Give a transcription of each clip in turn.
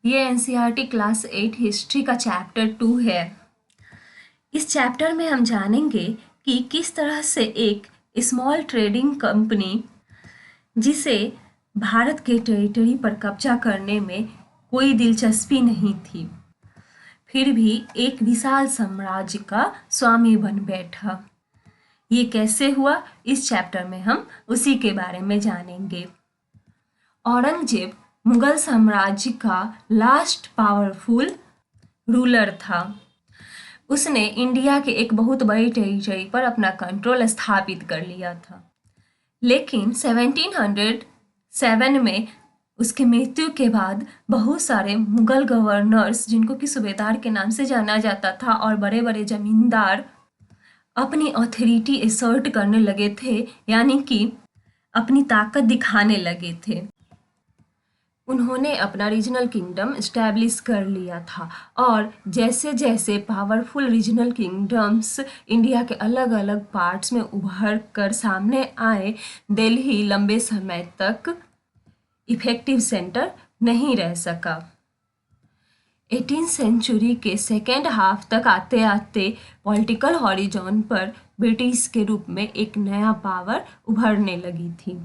ये NCERT class 8 history का chapter 2 है। इस चैप्टर में हम जानेंगे कि किस तरह से एक स्मॉल ट्रेडिंग कंपनी जिसे भारत के टेरिटरी पर कब्जा करने में कोई दिलचस्पी नहीं थी, फिर भी एक विशाल साम्राज्य का स्वामी बन बैठा। ये कैसे हुआ, इस चैप्टर में हम उसी के बारे में जानेंगे। औरंगजेब मुगल साम्राज्य का लास्ट पावरफुल रूलर था। उसने इंडिया के एक बहुत बड़ी टेरिटरी पर अपना कंट्रोल स्थापित कर लिया था, लेकिन 1707 में उसके मृत्यु के बाद बहुत सारे मुगल गवर्नर्स, जिनको कि सूबेदार के नाम से जाना जाता था, और बड़े बड़े जमींदार अपनी अथॉरिटी असर्ट करने लगे थे, यानी कि अपनी ताकत दिखाने लगे थे। उन्होंने अपना रीजनल किंगडम इस्टेब्लिश कर लिया था, और जैसे जैसे पावरफुल रीजनल किंगडम्स इंडिया के अलग अलग पार्ट्स में उभर कर सामने आए, दिल्ली लंबे समय तक इफेक्टिव सेंटर नहीं रह सका। 18th सेंचुरी के सेकेंड हाफ तक आते आते पॉलिटिकल हॉरिजॉन पर ब्रिटिश के रूप में एक नया पावर उभरने लगी थी।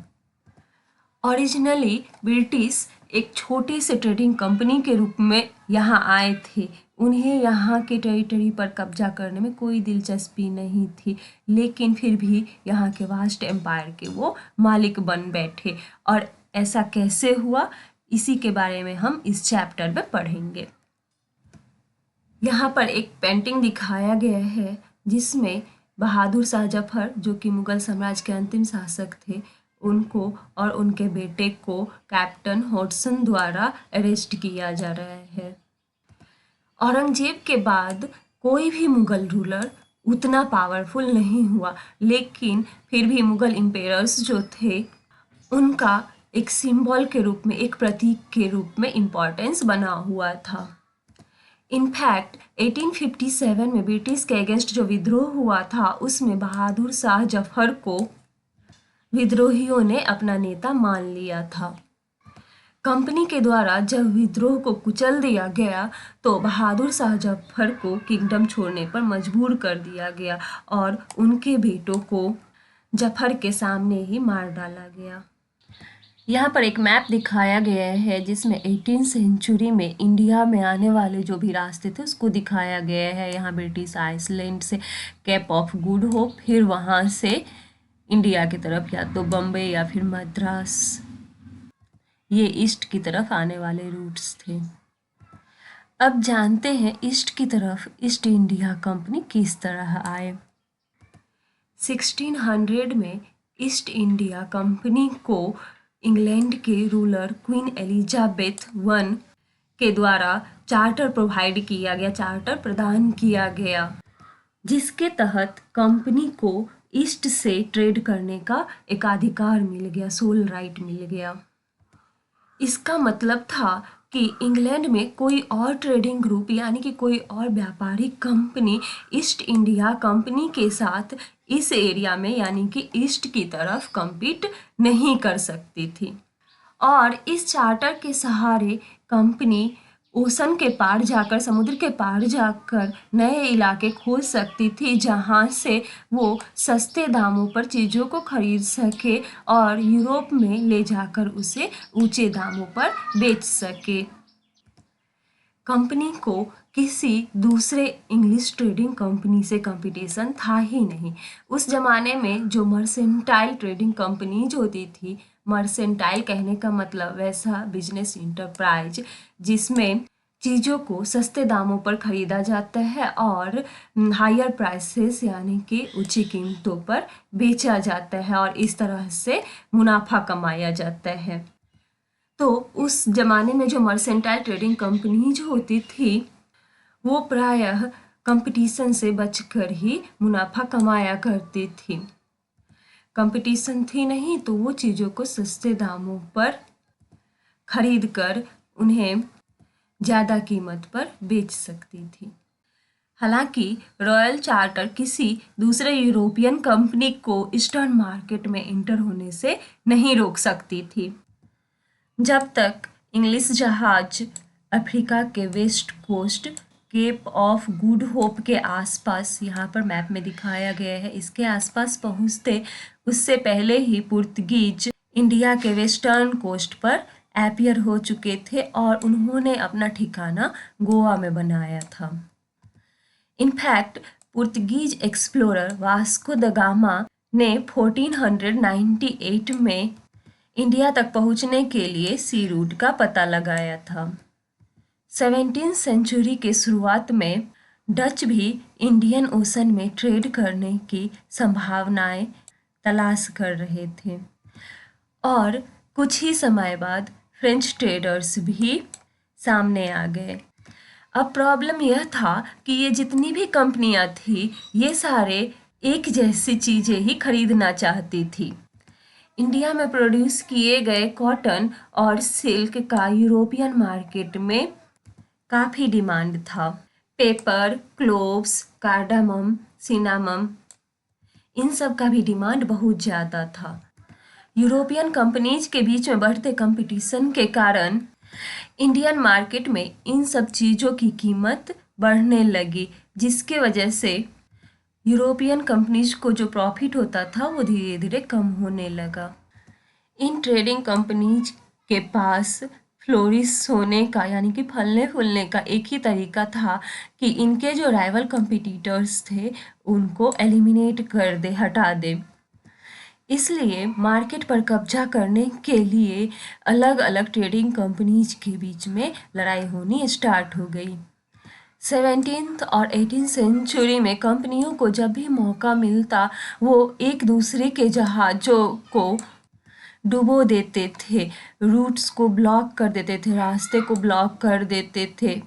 ओरिजिनली ब्रिटिश एक छोटी सी ट्रेडिंग कंपनी के रूप में यहाँ आए थे। उन्हें यहाँ के टेरिटरी पर कब्जा करने में कोई दिलचस्पी नहीं थी, लेकिन फिर भी यहाँ के वास्ट एम्पायर के वो मालिक बन बैठे। और ऐसा कैसे हुआ, इसी के बारे में हम इस चैप्टर में पढ़ेंगे। यहाँ पर एक पेंटिंग दिखाया गया है जिसमें बहादुर शाह जफर, जो कि मुगल साम्राज्य के अंतिम शासक थे, उनको और उनके बेटे को कैप्टन हॉटसन द्वारा अरेस्ट किया जा रहा है। औरंगजेब के बाद कोई भी मुगल रूलर उतना पावरफुल नहीं हुआ, लेकिन फिर भी मुगल इम्पेयर्स जो थे उनका एक सिंबल के रूप में, एक प्रतीक के रूप में इम्पोर्टेंस बना हुआ था। इनफैक्ट 1857 में ब्रिटिश के अगेंस्ट जो विद्रोह हुआ था, उसमें बहादुर शाह जफर को विद्रोहियों ने अपना नेता मान लिया था। कंपनी के द्वारा जब विद्रोह को कुचल दिया गया तो बहादुर शाह जफर को किंगडम छोड़ने पर मजबूर कर दिया गया और उनके बेटों को जफर के सामने ही मार डाला गया। यहाँ पर एक मैप दिखाया गया है जिसमें 18th सेंचुरी में इंडिया में आने वाले जो भी रास्ते थे उसको दिखाया गया है। यहाँ ब्रिटिश आइसलैंड से केप ऑफ गुड होप, फिर वहाँ से इंडिया की तरफ या तो बम्बई या फिर मद्रास, ये ईस्ट की तरफ आने वाले रूट्स थे। अब जानते हैं ईस्ट की तरफ ईस्ट इंडिया कंपनी किस तरह आए। 1600 में ईस्ट इंडिया कंपनी को इंग्लैंड के रूलर क्वीन एलिजाबेथ I के द्वारा चार्टर प्रोवाइड किया गया, चार्टर प्रदान किया गया, जिसके तहत कंपनी को ईस्ट से ट्रेड करने का एकाधिकार मिल गया, सोल राइट मिल गया। इसका मतलब था कि इंग्लैंड में कोई और ट्रेडिंग ग्रुप यानी कि कोई और व्यापारिक कंपनी ईस्ट इंडिया कंपनी के साथ इस एरिया में यानी कि ईस्ट की तरफ कम्पीट नहीं कर सकती थी। और इस चार्टर के सहारे कंपनी ओशन के पार जाकर, समुद्र के पार जाकर नए इलाके खोज सकती थी, जहां से वो सस्ते दामों पर चीज़ों को खरीद सके और यूरोप में ले जाकर उसे ऊंचे दामों पर बेच सके। कंपनी को किसी दूसरे इंग्लिश ट्रेडिंग कंपनी से कंपटीशन था ही नहीं। उस ज़माने में जो मर्सेंटाइल ट्रेडिंग कंपनीज होती थी, मर्सेंटाइल कहने का मतलब वैसा बिजनेस इंटरप्राइज जिसमें चीज़ों को सस्ते दामों पर खरीदा जाता है और हायर प्राइसेस यानी कि ऊंची कीमतों पर बेचा जाता है और इस तरह से मुनाफा कमाया जाता है। तो उस ज़माने में जो मर्सेंटाइल ट्रेडिंग कंपनीज होती थी वो प्रायः कंपटीशन से बचकर ही मुनाफा कमाया करती थी। कंपटीशन थी नहीं तो वो चीज़ों को सस्ते दामों पर खरीद कर उन्हें ज़्यादा कीमत पर बेच सकती थी। हालांकि रॉयल चार्टर किसी दूसरे यूरोपियन कंपनी को ईस्टर्न मार्केट में एंटर होने से नहीं रोक सकती थी। जब तक इंग्लिश जहाज अफ्रीका के west coast Cape of Good Hope के आसपास, यहाँ पर मैप में दिखाया गया है, इसके आसपास पहुँचते उससे पहले ही पुर्तगीज इंडिया के वेस्टर्न कोस्ट पर अपीयर हो चुके थे और उन्होंने अपना ठिकाना गोवा में बनाया था। In fact Portuguese explorer Vasco the gamma ने 1498 में इंडिया तक पहुंचने के लिए सी रूट का पता लगाया था। 17वीं सेंचुरी के शुरुआत में डच भी इंडियन ओशन में ट्रेड करने की संभावनाएं तलाश कर रहे थे और कुछ ही समय बाद फ्रेंच ट्रेडर्स भी सामने आ गए। अब प्रॉब्लम यह था कि ये जितनी भी कंपनियां थी ये सारे एक जैसी चीज़ें ही खरीदना चाहती थी। इंडिया में प्रोड्यूस किए गए कॉटन और सिल्क का यूरोपियन मार्केट में काफ़ी डिमांड था। पेपर, क्लोव्स, कार्डामम, सिनामम, इन सब का भी डिमांड बहुत ज़्यादा था। यूरोपियन कंपनीज के बीच में बढ़ते कंपटीशन के कारण इंडियन मार्केट में इन सब चीज़ों की कीमत बढ़ने लगी, जिसके वजह से यूरोपियन कंपनीज को जो प्रॉफिट होता था वो धीरे धीरे कम होने लगा। इन ट्रेडिंग कंपनीज के पास फ्लोरिश होने का यानी कि फलने फूलने का एक ही तरीका था कि इनके जो राइवल कंपटीटर्स थे उनको एलिमिनेट कर दे, हटा दे। इसलिए मार्केट पर कब्जा करने के लिए अलग अलग ट्रेडिंग कंपनीज के बीच में लड़ाई होनी स्टार्ट हो गई। 17th और 18th सेंचुरी में कंपनियों को जब भी मौका मिलता वो एक दूसरे के जहाज़ों को डुबो देते थे, रूट्स को ब्लॉक कर देते थे, रास्ते को ब्लॉक कर देते थे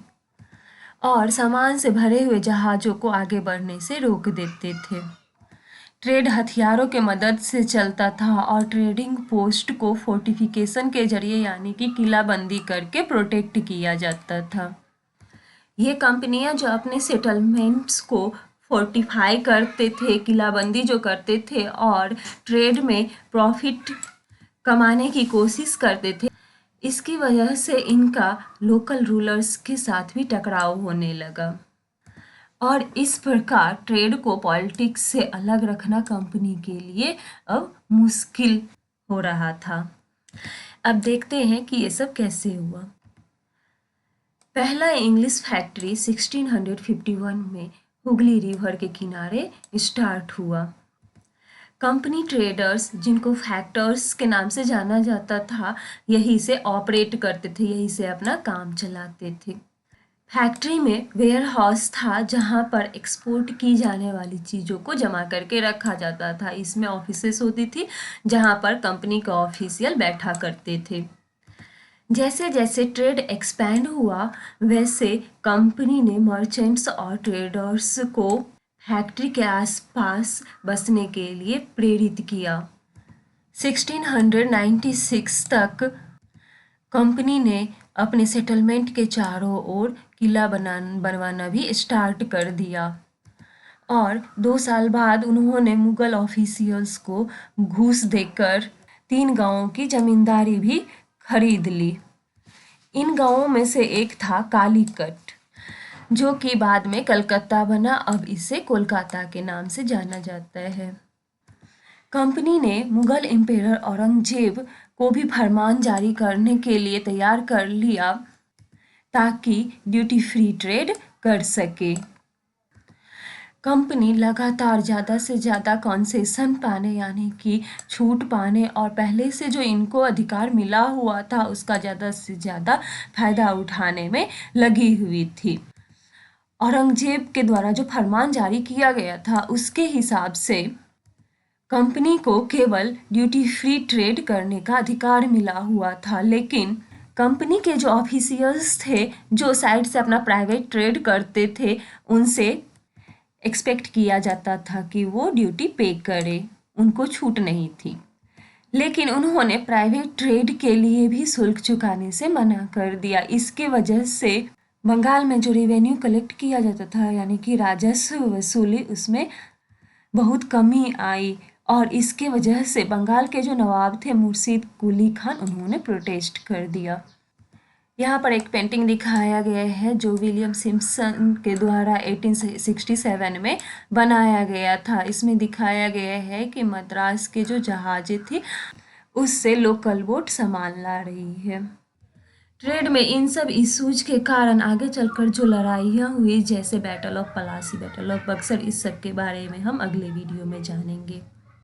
और सामान से भरे हुए जहाज़ों को आगे बढ़ने से रोक देते थे। ट्रेड हथियारों के मदद से चलता था और ट्रेडिंग पोस्ट को फोर्टिफिकेशन के जरिए यानी कि किलाबंदी करके प्रोटेक्ट किया जाता था। ये कंपनियां जो अपने सेटलमेंट्स को फोर्टिफाई करते थे, किलाबंदी जो करते थे और ट्रेड में प्रॉफिट कमाने की कोशिश करते थे, इसकी वजह से इनका लोकल रूलर्स के साथ भी टकराव होने लगा और इस प्रकार ट्रेड को पॉलिटिक्स से अलग रखना कंपनी के लिए अब मुश्किल हो रहा था। अब देखते हैं कि ये सब कैसे हुआ। पहला इंग्लिश फैक्ट्री 1651 में हुगली रिवर के किनारे स्टार्ट हुआ। कंपनी ट्रेडर्स, जिनको फैक्टर्स के नाम से जाना जाता था, यहीं से ऑपरेट करते थे, यहीं से अपना काम चलाते थे। फैक्ट्री में वेयर हाउस था जहां पर एक्सपोर्ट की जाने वाली चीज़ों को जमा करके रखा जाता था। इसमें ऑफिसेस होती थी जहां पर कंपनी का ऑफिशियल बैठा करते थे। जैसे जैसे ट्रेड एक्सपैंड हुआ वैसे कंपनी ने मर्चेंट्स और ट्रेडर्स को फैक्ट्री के आसपास बसने के लिए प्रेरित किया। 1696 तक कंपनी ने अपने सेटलमेंट के चारों ओर किला बनवाना भी स्टार्ट कर दिया और 2 साल बाद उन्होंने मुगल ऑफिशियल्स को घूस देकर 3 गांवों की जमींदारी भी खरीद ली। इन गांवों में से एक था कालीकट, जो कि बाद में कलकत्ता बना, अब इसे कोलकाता के नाम से जाना जाता है। कंपनी ने मुगल एम्परर औरंगजेब को भी फरमान जारी करने के लिए तैयार कर लिया ताकि ड्यूटी फ्री ट्रेड कर सके। कंपनी लगातार ज़्यादा से ज़्यादा कॉन्सेशन पाने यानी कि छूट पाने और पहले से जो इनको अधिकार मिला हुआ था उसका ज़्यादा से ज़्यादा फायदा उठाने में लगी हुई थी। औरंगजेब के द्वारा जो फरमान जारी किया गया था उसके हिसाब से कंपनी को केवल ड्यूटी फ्री ट्रेड करने का अधिकार मिला हुआ था, लेकिन कंपनी के जो ऑफिशियल्स थे जो साइड से अपना प्राइवेट ट्रेड करते थे उनसे एक्सपेक्ट किया जाता था कि वो ड्यूटी पे करे, उनको छूट नहीं थी। लेकिन उन्होंने प्राइवेट ट्रेड के लिए भी शुल्क चुकाने से मना कर दिया। इसके वजह से बंगाल में जो रेवेन्यू कलेक्ट किया जाता था यानी कि राजस्व वसूली, उसमें बहुत कमी आई और इसके वजह से बंगाल के जो नवाब थे मुर्शीद कुली खान, उन्होंने प्रोटेस्ट कर दिया। यहाँ पर एक पेंटिंग दिखाया गया है जो विलियम सिम्पसन के द्वारा 1867 में बनाया गया था। इसमें दिखाया गया है कि मद्रास के जो जहाजें थी उससे लोकल बोट सामान ला रही है। ट्रेड में इन सब इश्यूज के कारण आगे चलकर जो लड़ाइयाँ हुई, जैसे battle of Plassey, battle of Buxar, इस सब के बारे में हम अगले वीडियो में जानेंगे।